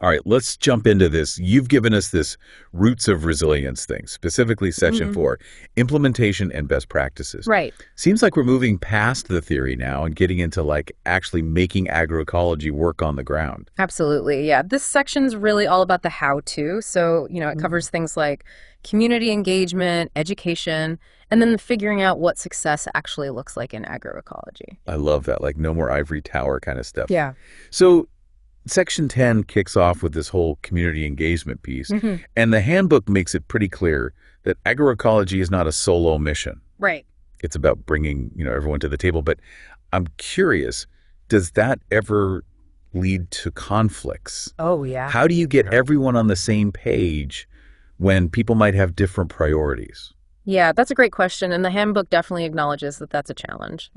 All right, let's jump into this. You've given us this roots of resilience thing, specifically section 4, implementation and best practices. Right. Seems like we're moving past the theory now and getting into like actually making agroecology work on the ground. Absolutely. Yeah. This section's really all about the how-to. So, it covers things like community engagement, education, and then figuring out what success actually looks like in agroecology. I love that, like no more ivory tower kind of stuff. Yeah. So Section 10 kicks off with this whole community engagement piece, and the handbook makes it pretty clear that agroecology is not a solo mission. Right. It's about bringing, everyone to the table. But I'm curious, does that ever lead to conflicts? Oh, yeah. How do you get everyone on the same page when people might have different priorities? Yeah, that's a great question. And the handbook definitely acknowledges that that's a challenge.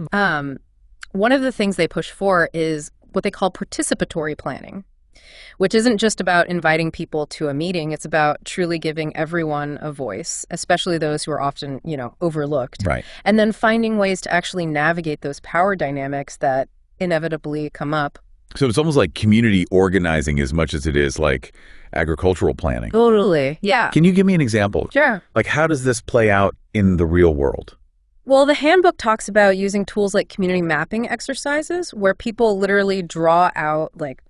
One of the things they push for is what they call participatory planning, which isn't just about inviting people to a meeting. It's about truly giving everyone a voice, especially those who are often, overlooked. Right. And then finding ways to actually navigate those power dynamics that inevitably come up. So it's almost like community organizing as much as it is like agricultural planning. Totally. Yeah. Can you give me an example? Sure. Like, how does this play out in the real world? Well, the handbook talks about using tools like community mapping exercises where people literally draw out like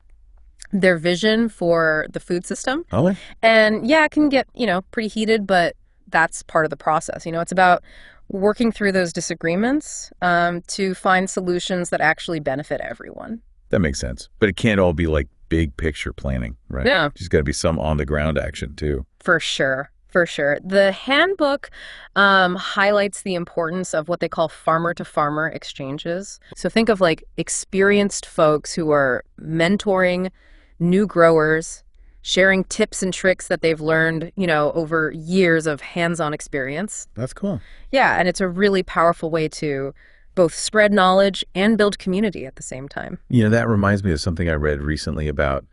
their vision for the food system. Oh, and yeah, it can get, pretty heated, but that's part of the process. It's about working through those disagreements to find solutions that actually benefit everyone. that makes sense. But it can't all be like big picture planning, right? Yeah. There's got to be some on the ground action too. For sure. For sure. The handbook highlights the importance of what they call farmer-to-farmer exchanges. So think of like experienced folks who are mentoring new growers, sharing tips and tricks that they've learned, over years of hands-on experience. That's cool. Yeah, and it's a really powerful way to both spread knowledge and build community at the same time. That reminds me of something I read recently about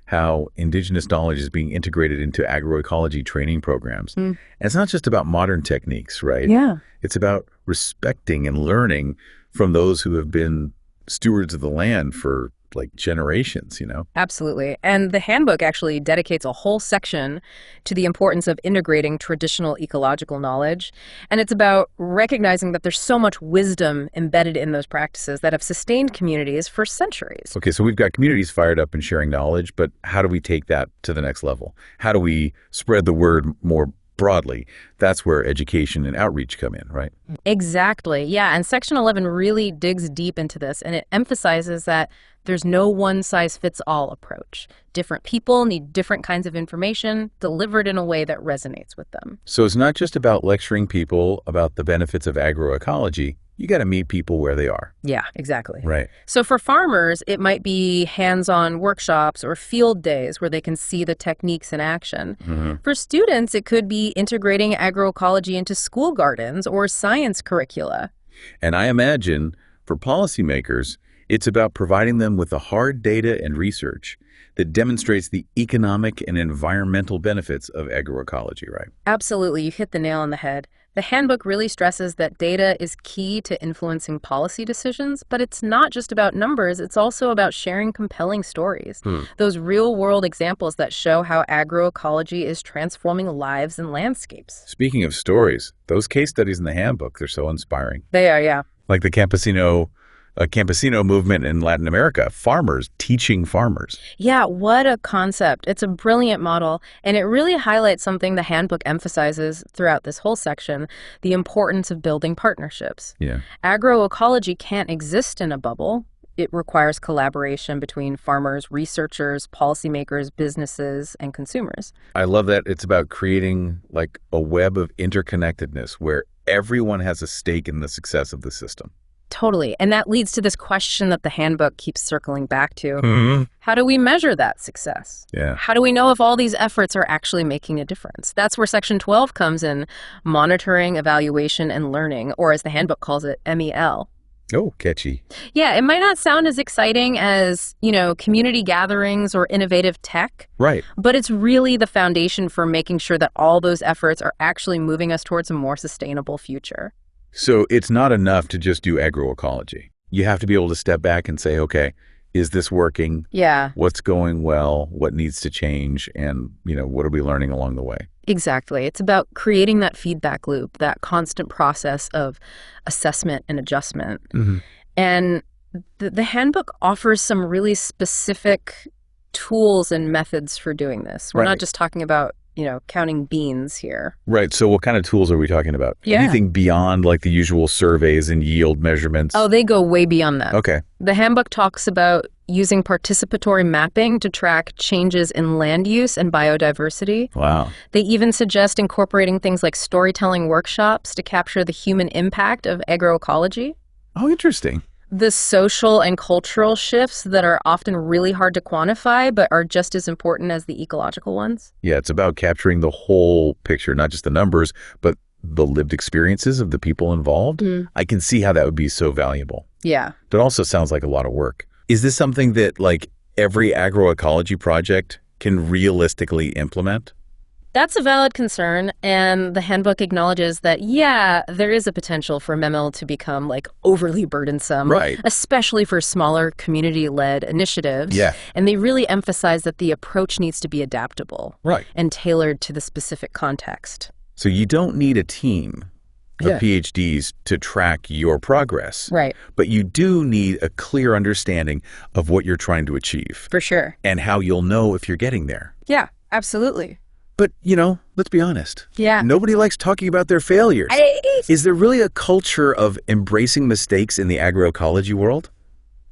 how indigenous knowledge is being integrated into agroecology training programs. And it's not just about modern techniques, right? Yeah. It's about respecting and learning from those who have been stewards of the land for like generations, Absolutely. And the handbook actually dedicates a whole section to the importance of integrating traditional ecological knowledge. And it's about recognizing that there's so much wisdom embedded in those practices that have sustained communities for centuries. Okay, so we've got communities fired up and sharing knowledge, but how do we take that to the next level? How do we spread the word more broadly? That's where education and outreach come in, right? Exactly. Yeah. And Section 11 really digs deep into this, and it emphasizes that there's no one-size-fits-all approach. Different people need different kinds of information delivered in a way that resonates with them. So it's not just about lecturing people about the benefits of agroecology. You got to meet people where they are. Yeah, exactly. Right. So for farmers, it might be hands-on workshops or field days where they can see the techniques in action. For students, it could be integrating agroecology into school gardens or science curricula. And I imagine for policymakers, it's about providing them with the hard data and research that demonstrates the economic and environmental benefits of agroecology, right? Absolutely. You hit the nail on the head. The handbook really stresses that data is key to influencing policy decisions, but it's not just about numbers. It's also about sharing compelling stories. Those real-world examples that show how agroecology is transforming lives and landscapes. Speaking of stories, those case studies in the handbook, they're so inspiring. They are, yeah. Like the campesino movement in Latin America, farmers teaching farmers. Yeah, what a concept. It's a brilliant model, and it really highlights something the handbook emphasizes throughout this whole section, the importance of building partnerships. Yeah. Agroecology can't exist in a bubble. It requires collaboration between farmers, researchers, policymakers, businesses, and consumers. I love that it's about creating like a web of interconnectedness where everyone has a stake in the success of the system. Totally. And that leads to this question that the handbook keeps circling back to. How do we measure that success? Yeah. How do we know if all these efforts are actually making a difference? That's where Section 12 comes in, monitoring, evaluation, and learning, or as the handbook calls it, MEL. Oh, catchy. Yeah, it might not sound as exciting as, community gatherings or innovative tech. Right. But it's really the foundation for making sure that all those efforts are actually moving us towards a more sustainable future. So it's not enough to just do agroecology. You have to be able to step back and say, okay, is this working? Yeah, What's going well? What needs to change? And, what are we learning along the way? exactly. It's about creating that feedback loop, that constant process of assessment and adjustment. Mm-hmm. And the handbook offers some really specific tools and methods for doing this. We're Right. not just talking about, counting beans here. Right. So what kind of tools are we talking about? Yeah. Anything beyond like the usual surveys and yield measurements? Oh, they go way beyond that. Okay. The handbook talks about using participatory mapping to track changes in land use and biodiversity. Wow. They even suggest incorporating things like storytelling workshops to capture the human impact of agroecology. Oh, interesting. The social and cultural shifts that are often really hard to quantify but are just as important as the ecological ones. Yeah, it's about capturing the whole picture, not just the numbers, but the lived experiences of the people involved. I can see how that would be so valuable. Yeah. But also sounds like a lot of work. Is this something that like every agroecology project can realistically implement? That's a valid concern, and the handbook acknowledges that, yeah, there is a potential for MEML to become like overly burdensome, Right. especially for smaller community-led initiatives. Yeah. And they really emphasize that the approach needs to be adaptable Right. and tailored to the specific context. So you don't need a team of Yeah. PhDs to track your progress. Right, But you do need a clear understanding of what you're trying to achieve for sure. and how you'll know if you're getting there. Yeah, absolutely. But, let's be honest. Yeah. Nobody likes talking about their failures. Is there really a culture of embracing mistakes in the agroecology world?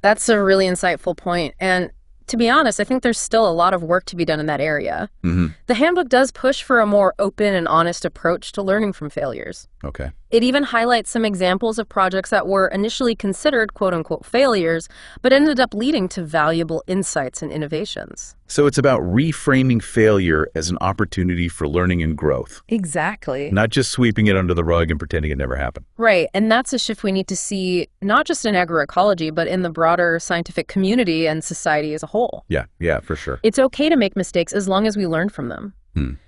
That's a really insightful point. And to be honest, I think there's still a lot of work to be done in that area. Mm-hmm. The handbook does push for a more open and honest approach to learning from failures. Okay. It even highlights some examples of projects that were initially considered quote-unquote failures, but ended up leading to valuable insights and innovations. So it's about reframing failure as an opportunity for learning and growth, Exactly. not just sweeping it under the rug and pretending it never happened. Right, and that's a shift we need to see not just in agroecology, but in the broader scientific community and society as a whole. Yeah, for sure. It's okay to make mistakes as long as we learn from them.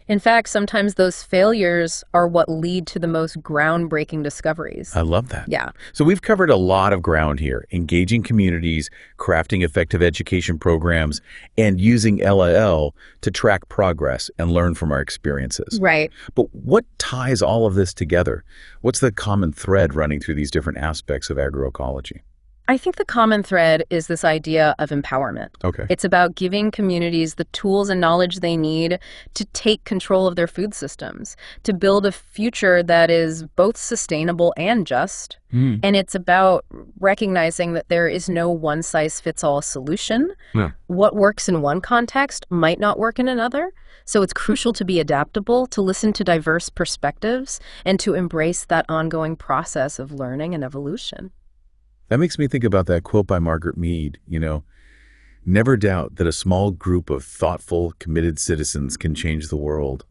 In fact, sometimes those failures are what lead to the most groundbreaking discoveries. I love that. Yeah. So we've covered a lot of ground here, engaging communities, crafting effective education programs, and using LIL to track progress and learn from our experiences. Right. But what ties all of this together? What's the common thread running through these different aspects of agroecology? I think the common thread is this idea of empowerment. Okay. It's about giving communities the tools and knowledge they need to take control of their food systems, to build a future that is both sustainable and just. And it's about recognizing that there is no one-size-fits-all solution. Yeah. What works in one context might not work in another. So it's crucial to be adaptable, to listen to diverse perspectives, and to embrace that ongoing process of learning and evolution. That makes me think about that quote by Margaret Mead, never doubt that a small group of thoughtful, committed citizens can change the world.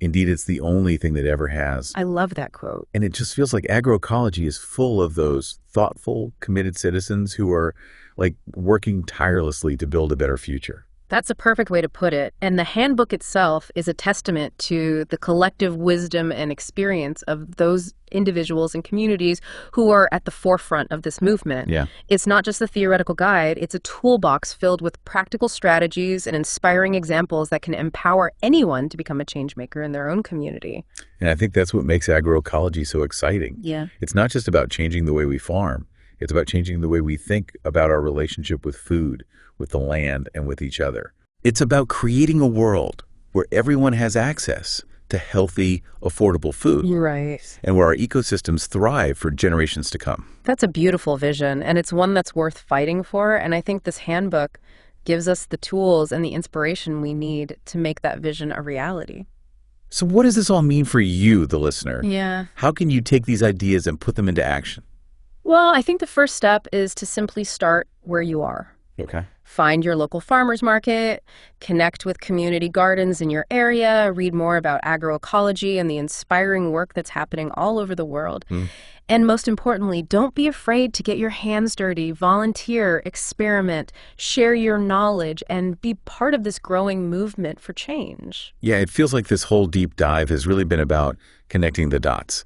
Indeed, it's the only thing that ever has. I love that quote. And it just feels like agroecology is full of those thoughtful, committed citizens who are like working tirelessly to build a better future. That's a perfect way to put it. And the handbook itself is a testament to the collective wisdom and experience of those individuals and communities who are at the forefront of this movement. Yeah. It's not just a theoretical guide, it's a toolbox filled with practical strategies and inspiring examples that can empower anyone to become a change maker in their own community. And I think that's what makes agroecology so exciting. Yeah. It's not just about changing the way we farm. It's about changing the way we think about our relationship with food, with the land, and with each other. It's about creating a world where everyone has access to healthy, affordable food, Right. and where our ecosystems thrive for generations to come. That's a beautiful vision, and it's one that's worth fighting for. And I think this handbook gives us the tools and the inspiration we need to make that vision a reality. So what does this all mean for you, the listener? Yeah. How can you take these ideas and put them into action? Well, I think the first step is to simply start where you are. Okay. Find your local farmers market, connect with community gardens in your area, read more about agroecology and the inspiring work that's happening all over the world. And most importantly, don't be afraid to get your hands dirty, volunteer, experiment, share your knowledge, and be part of this growing movement for change. Yeah, it feels like this whole deep dive has really been about connecting the dots,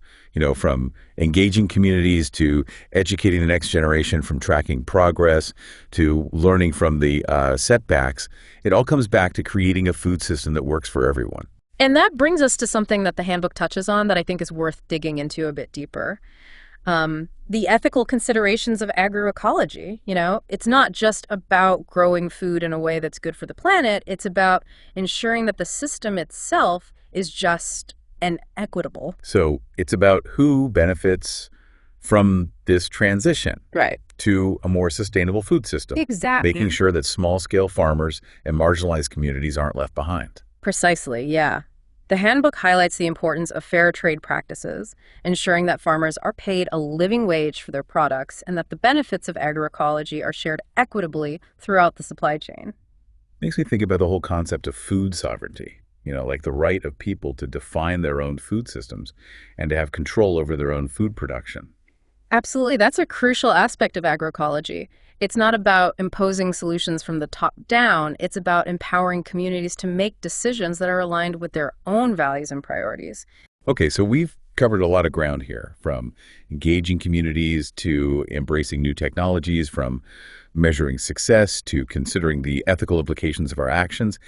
from engaging communities to educating the next generation, from tracking progress to learning from the setbacks. It all comes back to creating a food system that works for everyone. And that brings us to something that the handbook touches on that I think is worth digging into a bit deeper. The ethical considerations of agroecology. It's not just about growing food in a way that's good for the planet. It's about ensuring that the system itself is just and equitable. So it's about who benefits from this transition Right. to a more sustainable food system. Exactly. Making sure that small-scale farmers and marginalized communities aren't left behind. Precisely, yeah. The handbook highlights the importance of fair trade practices, ensuring that farmers are paid a living wage for their products and that the benefits of agroecology are shared equitably throughout the supply chain. Makes me think about the whole concept of food sovereignty, like the right of people to define their own food systems and to have control over their own food production. Absolutely, that's a crucial aspect of agroecology. It's not about imposing solutions from the top down. It's about empowering communities to make decisions that are aligned with their own values and priorities. Okay, so we've covered a lot of ground here, from engaging communities to embracing new technologies, from measuring success to considering the ethical implications of our actions.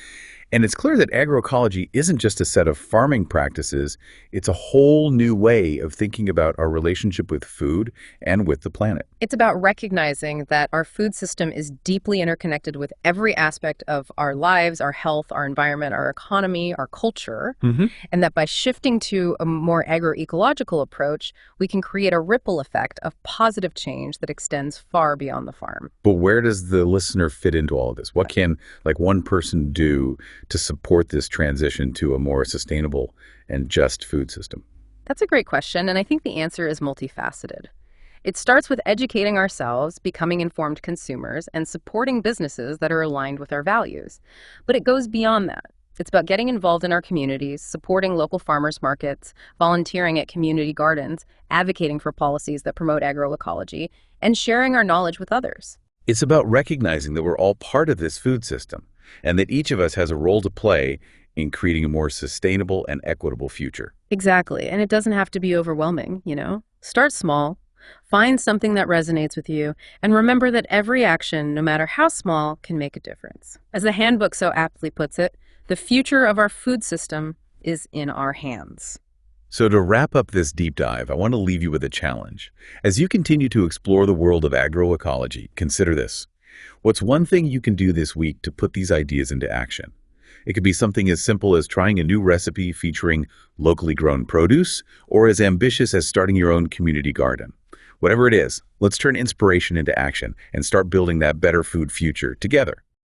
And it's clear that agroecology isn't just a set of farming practices, it's a whole new way of thinking about our relationship with food and with the planet. It's about recognizing that our food system is deeply interconnected with every aspect of our lives, our health, our environment, our economy, our culture, and that by shifting to a more agroecological approach, we can create a ripple effect of positive change that extends far beyond the farm. But where does the listener fit into all of this? What can one person do to support this transition to a more sustainable and just food system? That's a great question, and I think the answer is multifaceted. It starts with educating ourselves, becoming informed consumers, and supporting businesses that are aligned with our values. But it goes beyond that. It's about getting involved in our communities, supporting local farmers markets, volunteering at community gardens, advocating for policies that promote agroecology, and sharing our knowledge with others. It's about recognizing that we're all part of this food system and that each of us has a role to play in creating a more sustainable and equitable future. Exactly, and it doesn't have to be overwhelming, Start small, find something that resonates with you, and remember that every action, no matter how small, can make a difference. As the handbook so aptly puts it, the future of our food system is in our hands. So to wrap up this deep dive, I want to leave you with a challenge. As you continue to explore the world of agroecology, consider this. What's one thing you can do this week to put these ideas into action? It could be something as simple as trying a new recipe featuring locally grown produce, or as ambitious as starting your own community garden. Whatever it is, let's turn inspiration into action and start building that better food future together.